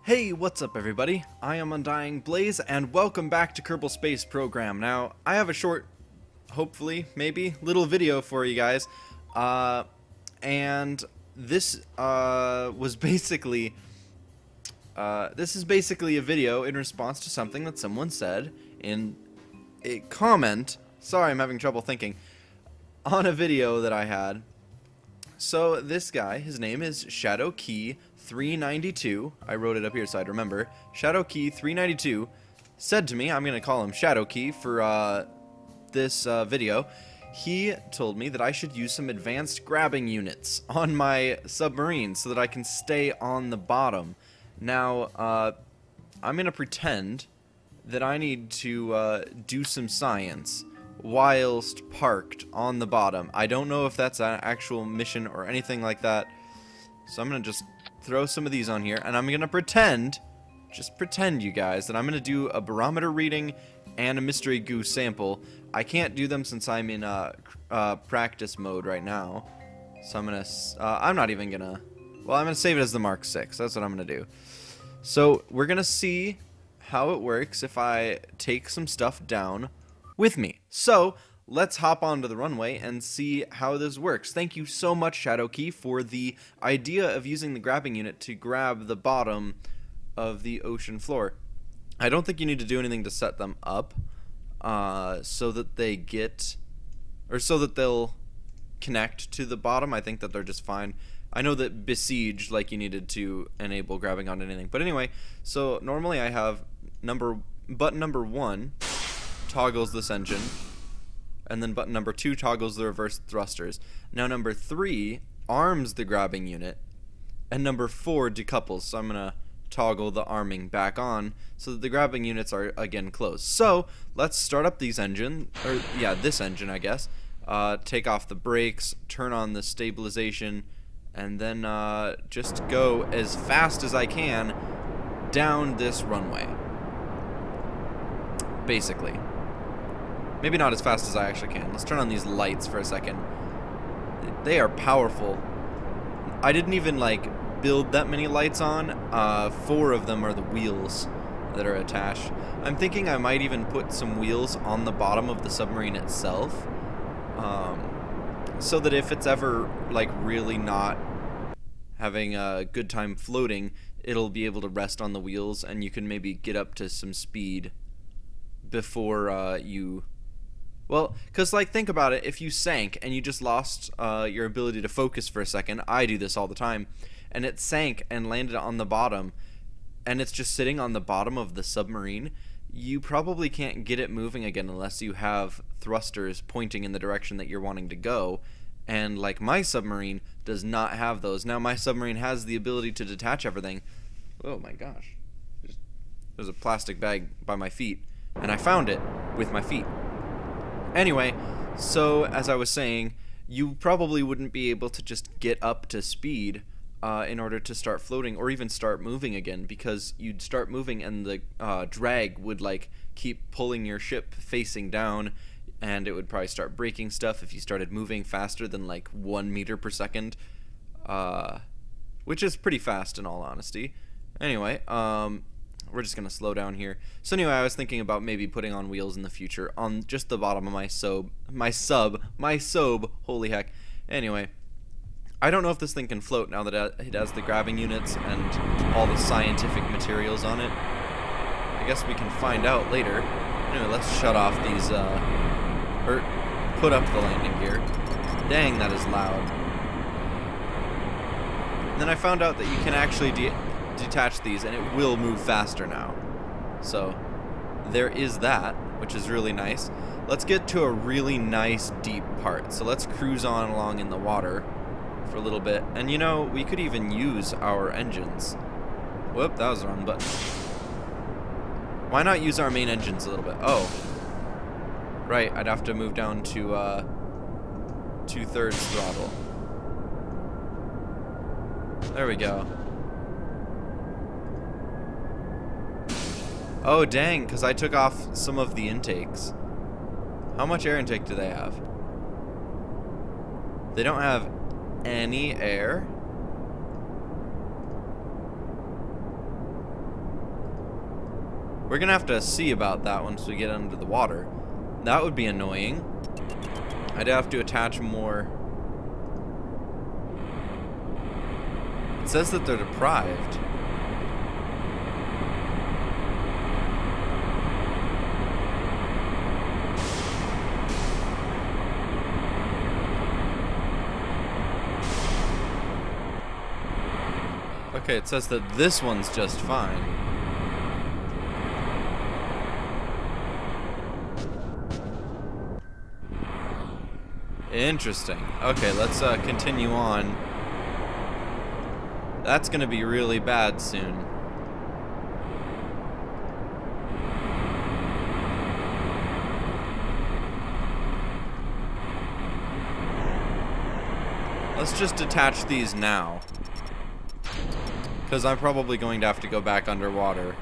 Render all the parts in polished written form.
Hey, what's up everybody? I am Undying Blaze and welcome back to Kerbal Space Program. Now, I have a short, hopefully, maybe, little video for you guys. And this was basically, this is basically a video in response to something that someone said in a comment. Sorry, I'm having trouble thinking. On a video that I had. So this guy, his name is Shadow Key 392. I wrote it up here so I'd remember. Shadow Key 392 said to me, I'm going to call him Shadow Key for this video. He told me that I should use some advanced grabbing units on my submarine so that I can stay on the bottom. Now, I'm going to pretend that I need to do some science whilst parked on the bottom. I don't know if that's an actual mission or anything like that, so I'm gonna just throw some of these on here, and I'm gonna pretend, just pretend, you guys, that I'm gonna do a barometer reading and a mystery goo sample. I can't do them since I'm in practice mode right now, so I'm gonna I'm not even gonna, well, I'm gonna save it as the Mark 6. That's what I'm gonna do. So we're gonna see how it works if I take some stuff down with me. So let's hop onto the runway and see how this works. Thank you so much, Shadow Key, for the idea of using the grabbing unit to grab the bottom of the ocean floor. I don't think you need to do anything to set them up so that they get, or so that they'll connect to the bottom. I think that they're just fine. I know that Besiege, like, you needed to enable grabbing onto anything. But anyway, so normally I have button number 1 toggles this engine, and then button number 2 toggles the reverse thrusters. Now number 3 arms the grabbing unit, and number 4 decouples. So I'm gonna toggle the arming back on so that the grabbing units are again closed. So let's start up these engine, or yeah, this engine, I guess. Take off the brakes, turn on the stabilization, and then just go as fast as I can down this runway. Basically. Maybe not as fast as I actually can. Let's turn on these lights for a second. They are powerful. I didn't even, like, build that many lights on. 4 of them are the wheels that are attached. I'm thinking I might even put some wheels on the bottom of the submarine itself. So that if it's ever, like, really not having a good time floating, it'll be able to rest on the wheels and you can maybe get up to some speed before you... Well, because, like, think about it. If you sank and you just lost your ability to focus for a second, I do this all the time, and it sank and landed on the bottom, and it's just sitting on the bottom of the submarine, you probably can't get it moving again unless you have thrusters pointing in the direction that you're wanting to go, and, like, my submarine does not have those. Now, my submarine has the ability to detach everything. Oh, my gosh. There's a plastic bag by my feet, and I found it with my feet. Anyway, so as I was saying, you probably wouldn't be able to just get up to speed in order to start floating or even start moving again, because you'd start moving and the drag would, like, keep pulling your ship facing down, and it would probably start breaking stuff if you started moving faster than, like, 1 meter per second, which is pretty fast in all honesty. Anyway, we're just gonna slow down here. So anyway, I was thinking about maybe putting on wheels in the future on just the bottom of my sub, holy heck. Anyway, I don't know if this thing can float now that it has the grabbing units and all the scientific materials on it. I guess we can find out later. Anyway, let's shut off these, or put up the landing gear. Dang, that is loud. And then I found out that you can actually detach these and it will move faster now. So there is that, which is really nice. Let's get to a really nice deep part. So let's cruise on along in the water for a little bit. And you know, we could even use our engines. Whoop, that was the wrong button. Why not use our main engines a little bit? Oh, right, I'd have to move down to 2/3 throttle. There we go. Oh, dang, because I took off some of the intakes. How much air intake do they have? They don't have any air. We're gonna have to see about that once we get under the water. That would be annoying. I'd have to attach more. It says that they're deprived. Okay, it says that this one's just fine. Interesting. Okay, let's continue on. That's gonna be really bad soon. Let's just detach these now. Because I'm probably going to have to go back underwater.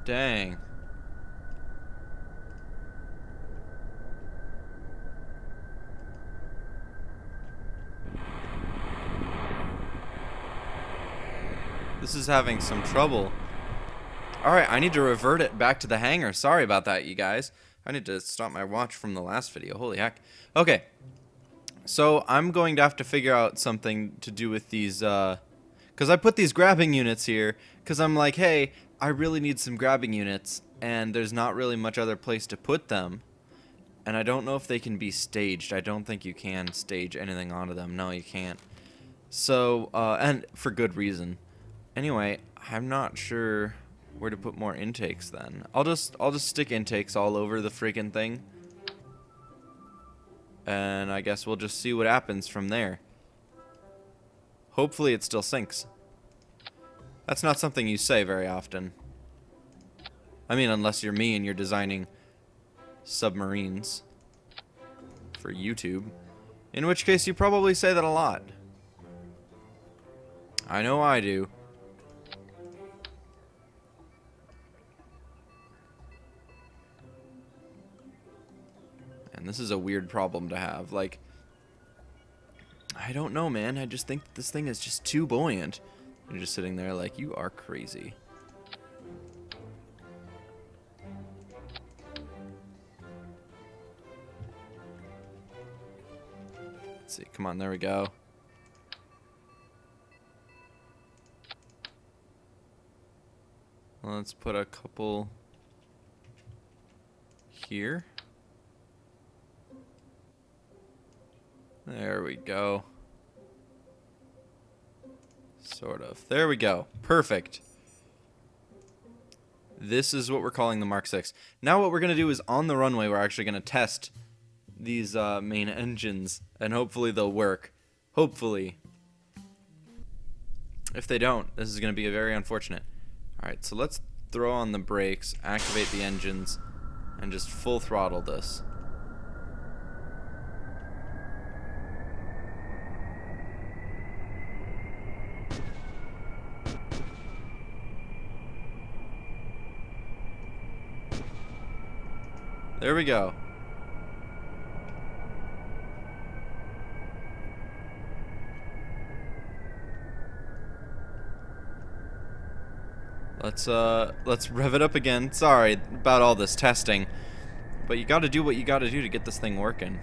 Dang. This is having some trouble. Alright, I need to revert it back to the hangar. Sorry about that, you guys. I need to stop my watch from the last video. Holy heck. Okay. So, I'm going to have to figure out something to do with these, because I put these grabbing units here, because I'm like, hey, I really need some grabbing units, and there's not really much other place to put them. And I don't know if they can be staged. I don't think you can stage anything onto them. No, you can't. So, and for good reason. Anyway, I'm not sure where to put more intakes then. I'll just stick intakes all over the freaking thing. And I guess we'll just see what happens from there. Hopefully it still sinks. That's not something you say very often. I mean, unless you're me and you're designing submarines for YouTube. In which case you probably say that a lot. I know I do. And this is a weird problem to have. Like, I don't know, man. I just think this thing is just too buoyant. You're just sitting there like, you are crazy. Let's see. Come on, there we go. Let's put a couple here. There we go. Sort of. There we go. Perfect. This is what we're calling the Mark 6. Now what we're going to do is on the runway we're actually going to test these main engines, and hopefully they'll work. Hopefully. If they don't, this is going to be very unfortunate. Alright, so let's throw on the brakes, activate the engines, and just full throttle this. There we go. Let's rev it up again. Sorry about all this testing, but you gotta do what you gotta do to get this thing working.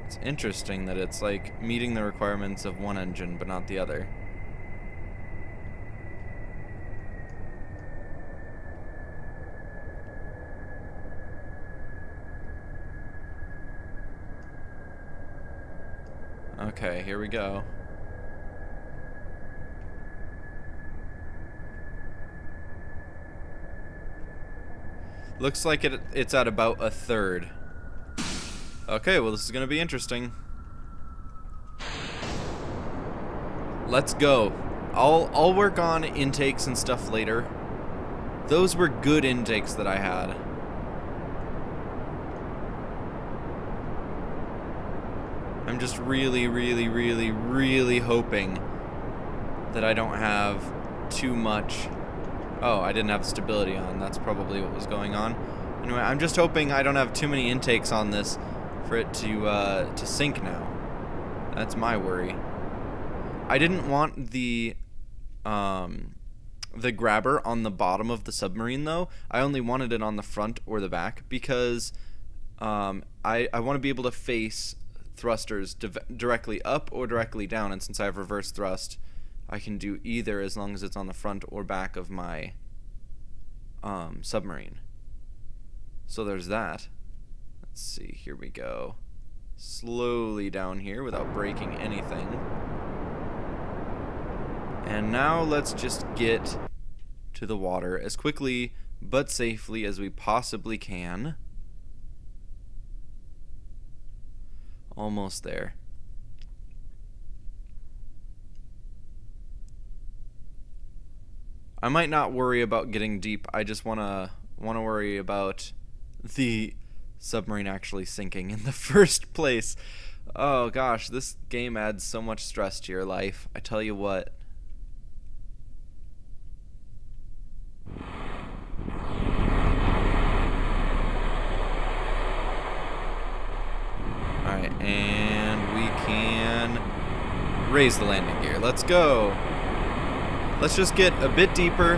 It's interesting that it's like meeting the requirements of one engine but not the other. Okay, here we go. Looks like it's at about a third. Okay, well this is gonna be interesting. Let's go. I'll work on intakes and stuff later. Those were good intakes that I had. I'm just really, really, really, really hoping that I don't have too much... Oh, I didn't have stability on. That's probably what was going on. Anyway, I'm just hoping I don't have too many intakes on this for it to sink now. That's my worry. I didn't want the grabber on the bottom of the submarine, though. I only wanted it on the front or the back because I want to be able to face thrusters directly up or directly down, and since I have reverse thrust, I can do either as long as it's on the front or back of my submarine. So there's that. Let's see, here we go. Slowly down here without breaking anything. And now let's just get to the water as quickly but safely as we possibly can. Almost there. I might not worry about getting deep. I just wanna worry about the submarine actually sinking in the first place. Oh gosh, this game adds so much stress to your life. I tell you what. Alright, and we can raise the landing gear. Let's go. Let's just get a bit deeper.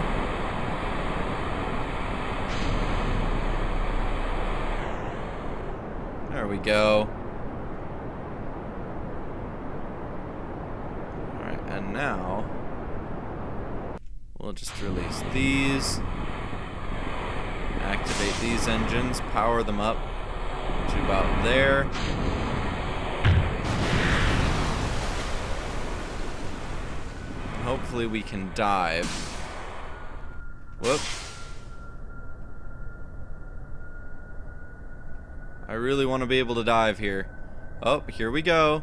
There we go. Alright, and now we'll just release these. Activate these engines, power them up to about there. Hopefully we can dive. Whoop. I really want to be able to dive here. Oh, here we go.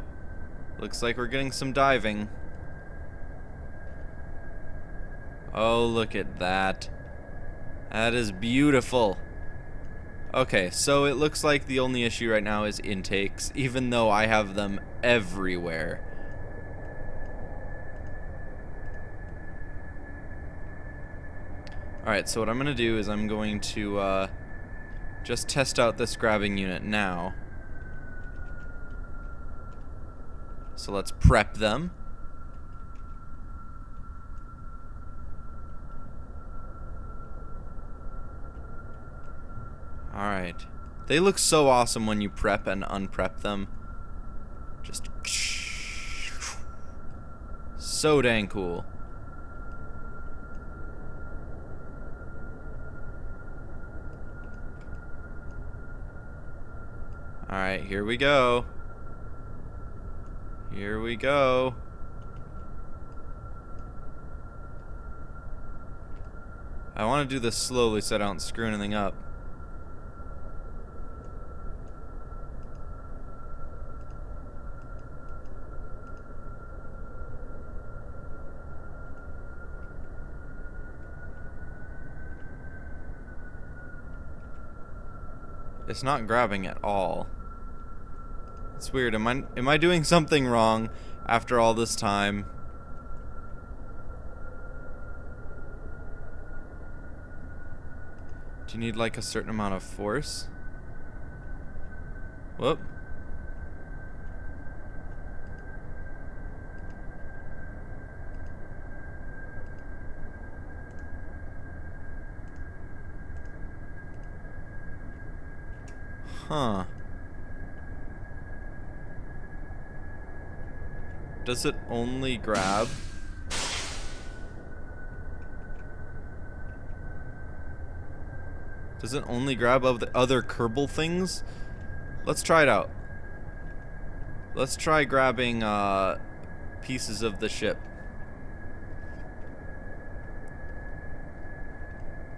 Looks like we're getting some diving. Oh, look at that. That is beautiful. Okay, so it looks like the only issue right now is intakes, even though I have them everywhere. Alright, so what I'm going to do is I'm going to just test out this grabbing unit now. So let's prep them. Alright. They look so awesome when you prep and unprep them. Just so dang cool. Alright, here we go. Here we go. I want to do this slowly so I don't screw anything up. It's not grabbing at all. It's weird. Am I doing something wrong after all this time? Do you need like a certain amount of force? Whoop. Huh. Does it only grab? Does it only grab of the other Kerbal things? Let's try it out. Let's try grabbing pieces of the ship.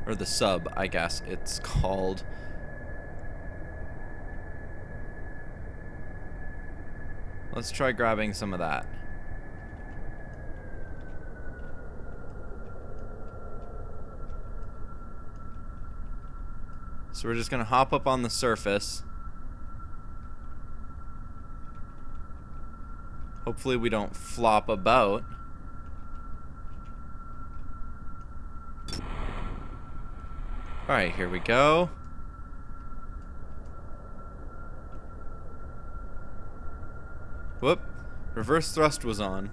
Or the sub, I guess it's called. Let's try grabbing some of that. So we're just gonna hop up on the surface. Hopefully we don't flop about. Alright, here we go. Whoop. Reverse thrust was on.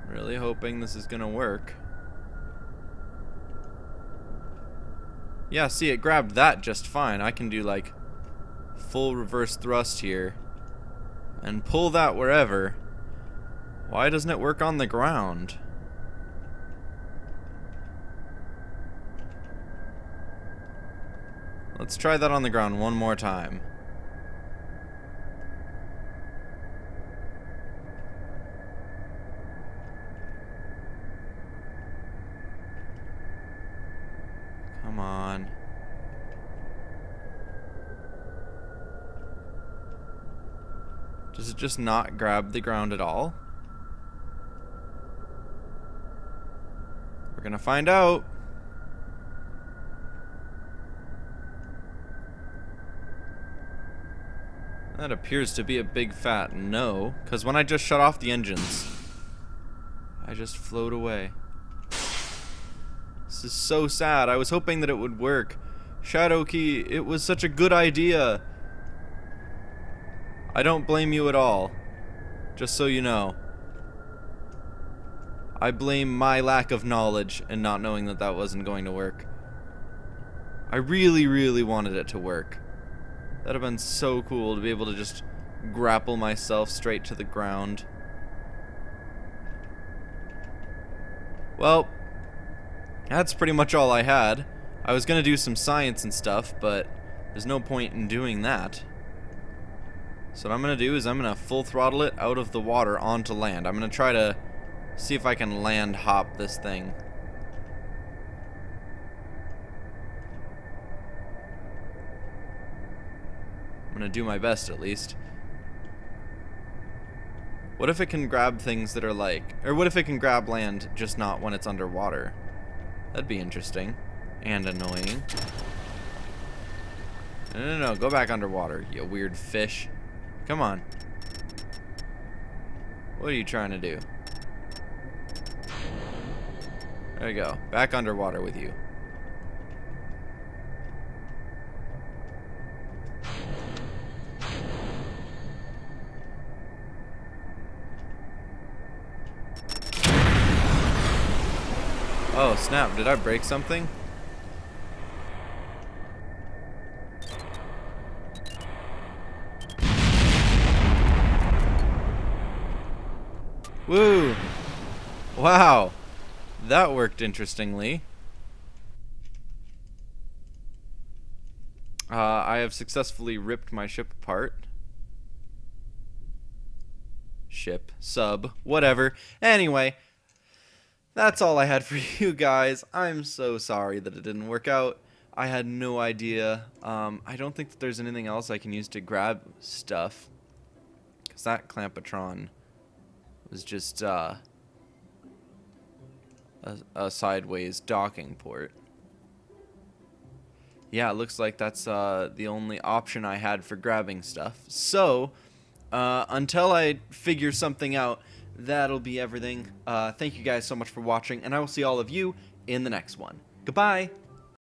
Really hoping this is gonna work. Yeah, see, it grabbed that just fine. I can do like full reverse thrust here and pull that wherever. Why doesn't it work on the ground? Let's try that on the ground one more time. Come on. Does it just not grab the ground at all? We're gonna find out. That appears to be a big fat no, because when I just shut off the engines, I just float away. This is so sad. I was hoping that it would work. Shadowkey, it was such a good idea. I don't blame you at all. Just so you know. I blame my lack of knowledge and not knowing that that wasn't going to work. I really, really wanted it to work. That'd have been so cool to be able to just grapple myself straight to the ground. Well, that's pretty much all I had. I was gonna do some science and stuff, but there's no point in doing that. So what I'm gonna do is I'm gonna full throttle it out of the water onto land. I'm gonna try to see if I can land hop this thing. I'm gonna do my best at least. What if it can grab things that are like, or what if it can grab land just not when it's underwater? That'd be interesting and annoying. No, go back underwater, you weird fish. Come on. What are you trying to do? There you go, back underwater with you. Oh snap, did I break something? Woo! Wow! That worked interestingly. I have successfully ripped my ship apart. Ship, sub, whatever. Anyway, that's all I had for you guys. I'm so sorry that it didn't work out. I had no idea. I don't think that there's anything else I can use to grab stuff. Because that Clampatron was just a sideways docking port. Yeah, it looks like that's the only option I had for grabbing stuff. So, until I figure something out, that'll be everything. Thank you guys so much for watching, and I will see all of you in the next one. Goodbye!